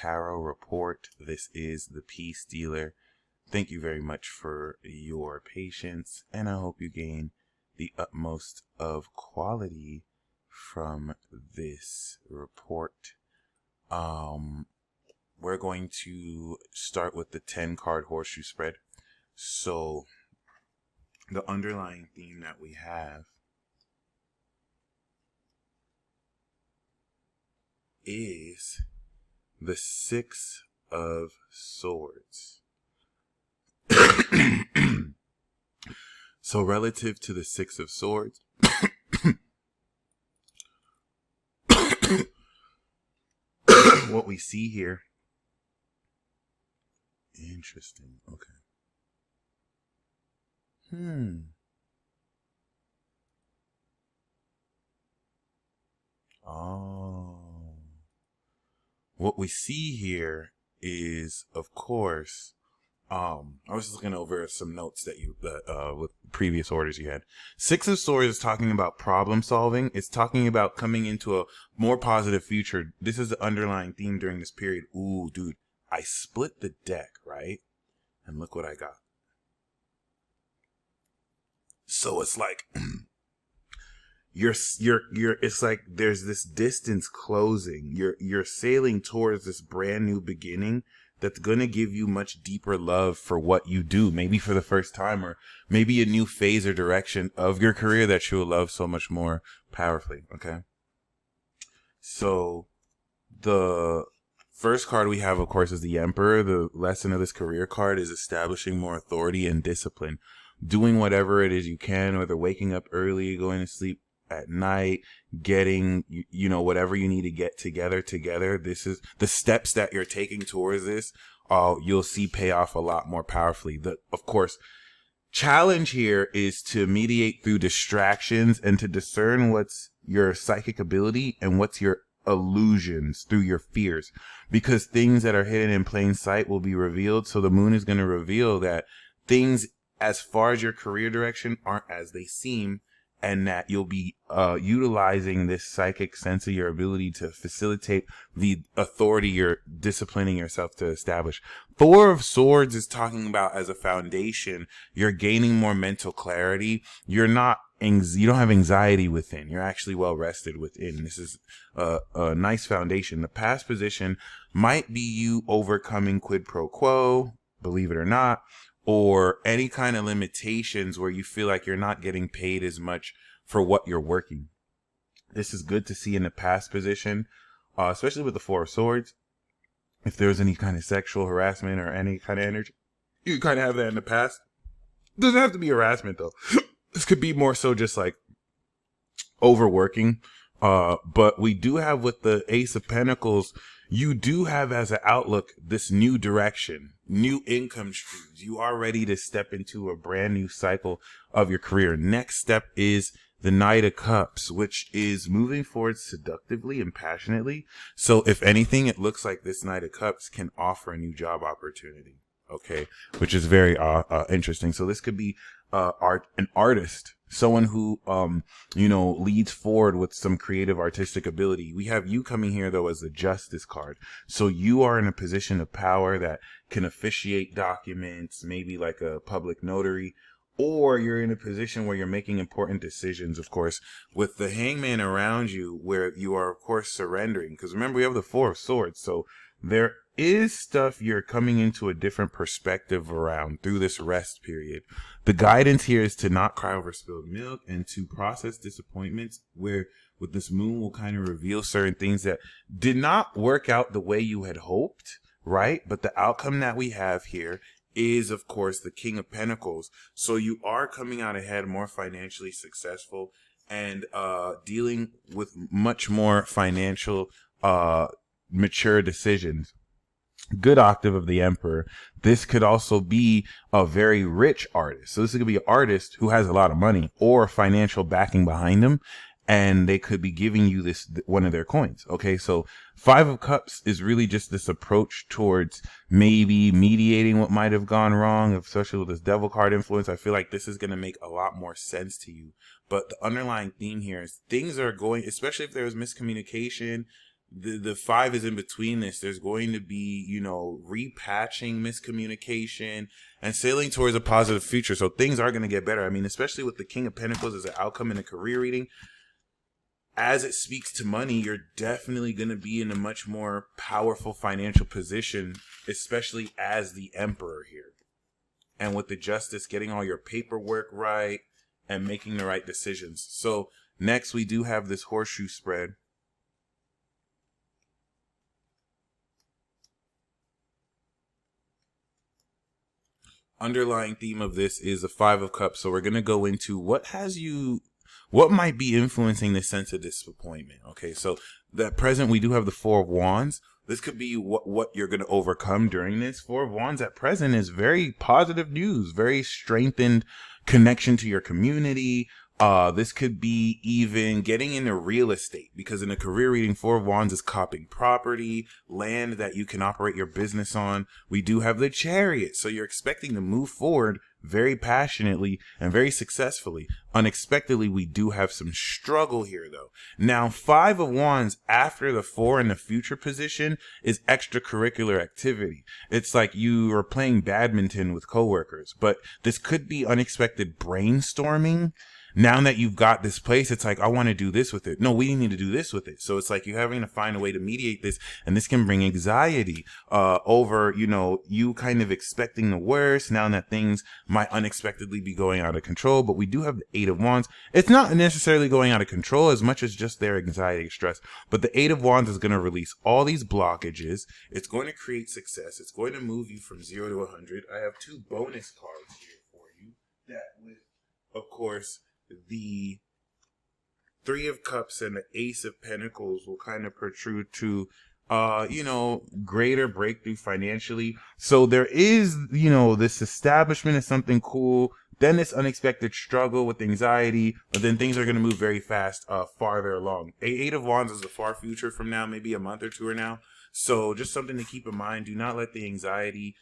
tarot report. This is the Peace Dealer. Thank you very much for your patience, and I hope you gain the utmost of quality from this report. We're going to start with the 10 card horseshoe spread. So the underlying theme that we have is the 6 of Swords. So relative to the 6 of Swords, what we see here, interesting, okay. Oh. What we see here is, of course, I was just looking over some notes that with previous orders you had. 6 of Swords is talking about problem solving. It's talking about coming into a more positive future. This is the underlying theme during this period. Ooh, dude, I split the deck, right? And look what I got. So it's like it's like there's this distance closing. You're sailing towards this brand new beginning that's going to give you much deeper love for what you do, maybe for the first time, or maybe a new phase or direction of your career that you will love so much more powerfully, okay? So the first card we have, of course, is the Emperor. The lesson of this career card is establishing more authority and discipline, doing whatever it is you can, whether waking up early, going to sleep at night, getting, whatever you need to get together. This is the steps that you're taking towards this. You'll see pay off a lot more powerfully. The, of course, challenge here is to mediate through distractions and to discern what's your psychic ability and what's your illusions through your fears, because things that are hidden in plain sight will be revealed. So the moon is going to reveal that things as far as your career direction aren't as they seem, and that you'll be utilizing this psychic sense of your ability to facilitate the authority you're disciplining yourself to establish. 4 of Swords is talking about as a foundation, you're gaining more mental clarity. You don't have anxiety within. You're actually well rested within. This is a nice foundation. The past position might be you overcoming quid pro quo, believe it or not, or any kind of limitations where you feel like you're not getting paid as much for what you're working. This is good to see in the past position, especially with the 4 of Swords. If there's any kind of sexual harassment or any kind of energy, you kind of have that in the past. Doesn't have to be harassment, though. This could be more so just like overworking. But we do have with the Ace of Pentacles, you do have as an outlook this new direction, new income streams. You are ready to step into a brand new cycle of your career. Next step is the Knight of Cups, which is moving forward seductively and passionately. So if anything, it looks like this Knight of Cups can offer a new job opportunity. Okay, which is very interesting. So this could be an artist, someone who leads forward with some creative artistic ability. We have you coming here though as the Justice card. So you are in a position of power that can officiate documents, maybe like a public notary, or you're in a position where you're making important decisions, of course, with the Hangman around you, where you are, of course, surrendering. Because remember, we have the 4 of Swords. So there is stuff you're coming into a different perspective around through this rest period. The guidance here is to not cry over spilled milk and to process disappointments, where with this moon will kind of reveal certain things that did not work out the way you had hoped, right? But the outcome that we have here is, of course, the King of Pentacles. So you are coming out ahead, more financially successful, and dealing with much more financial mature decisions. Good octave of the Emperor. This could also be a very rich artist. So this could be an artist who has a lot of money or financial backing behind him, and they could be giving you this one of their coins. Okay, so 5 of Cups is really just this approach towards maybe mediating what might have gone wrong, especially with this Devil card influence. I feel like this is going to make a lot more sense to you. But the underlying theme here is things are going, especially if there was miscommunication, the five is in between this. There's going to be, repatching miscommunication and sailing towards a positive future. So things are going to get better. I mean, especially with the King of Pentacles as an outcome in a career reading, as it speaks to money, you're definitely going to be in a much more powerful financial position, especially as the Emperor here. And with the Justice, getting all your paperwork right and making the right decisions. So next we do have this horseshoe spread. Underlying theme of this is the Five of Cups. So we're going to go into what might be influencing this sense of disappointment. Okay, so at present we do have the Four of Wands. This could be what you're going to overcome during this. Four of Wands at present is very positive news, very strengthened connection to your community. This could be even getting into real estate, because in a career reading, Four of Wands is copping property, land that you can operate your business on. We do have the Chariot, so you're expecting to move forward very passionately and very successfully. Unexpectedly, we do have some struggle here, though. Now, Five of Wands after the Four in the future position is extracurricular activity. It's like you are playing badminton with coworkers, but this could be unexpected brainstorming. Now that you've got this place, it's like, I want to do this with it. No, we need to do this with it. So it's like you're having to find a way to mediate this. And this can bring anxiety over, you kind of expecting the worst now that things might unexpectedly be going out of control. But we do have the Eight of Wands. It's not necessarily going out of control as much as just their anxiety and stress. But the Eight of Wands is going to release all these blockages. It's going to create success. It's going to move you from 0 to 100. I have two bonus cards here for you. That with, of course, the Three of Cups and the Ace of Pentacles will kind of protrude to, greater breakthrough financially. So there is, this establishment is something cool. Then this unexpected struggle with anxiety, but then things are going to move very fast, farther along. Eight of Wands is the far future from now, maybe a month or two or now. So just something to keep in mind. Do not let the anxiety,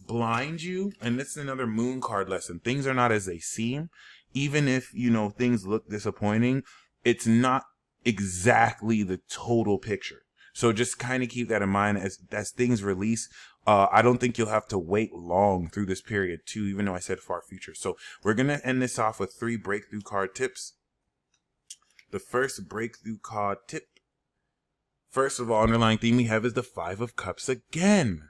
blind you. And this is another moon card lesson. Things are not as they seem. Even if things look disappointing, it's not exactly the total picture. So just kind of keep that in mind as things release. I don't think you'll have to wait long through this period too, even though I said far future. So we're gonna end this off with 3 breakthrough card tips. The first breakthrough card tip, first of all, underlying theme we have is the Five of Cups again.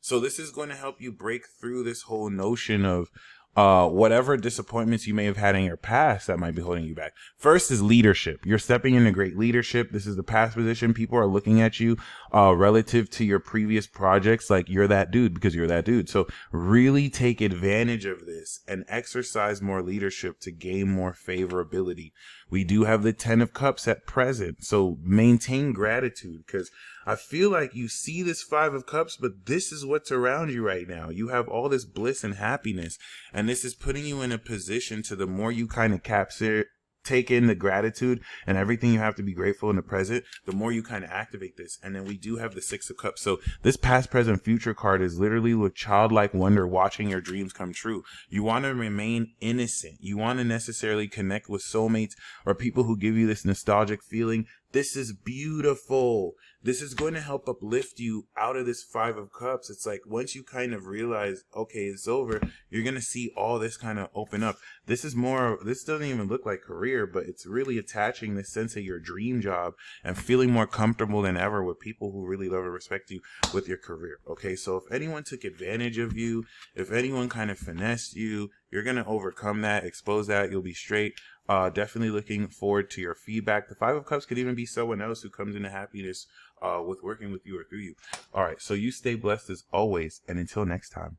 So this is going to help you break through this whole notion of whatever disappointments you may have had in your past that might be holding you back. First is leadership. You're stepping into great leadership. This is the past position. People are looking at you relative to your previous projects like you're that dude, because you're that dude. So really take advantage of this and exercise more leadership to gain more favorability. We do have the 10 of Cups at present. So maintain gratitude, because I feel like you see this Five of Cups, but this is what's around you right now. You have all this bliss and happiness, and this is putting you in a position to, the more you kind of take in the gratitude and everything you have to be grateful in the present, the more you kind of activate this. And then we do have the Six of Cups. So this past, present, future card is literally with childlike wonder, watching your dreams come true. You want to remain innocent. You want to necessarily connect with soulmates or people who give you this nostalgic feeling. This is beautiful. This is going to help uplift you out of this Five of Cups. It's like once you kind of realize, okay, it's over, you're going to see all this kind of open up. This doesn't even look like career, but it's really attaching this sense of your dream job and feeling more comfortable than ever with people who really love and respect you with your career. Okay, so if anyone took advantage of you, if anyone kind of finessed you, you're going to overcome that, expose that, you'll be straight. Definitely looking forward to your feedback. The Five of Cups could even be someone else who comes into happiness with working with you or through you. All right, so you stay blessed as always, and until next time.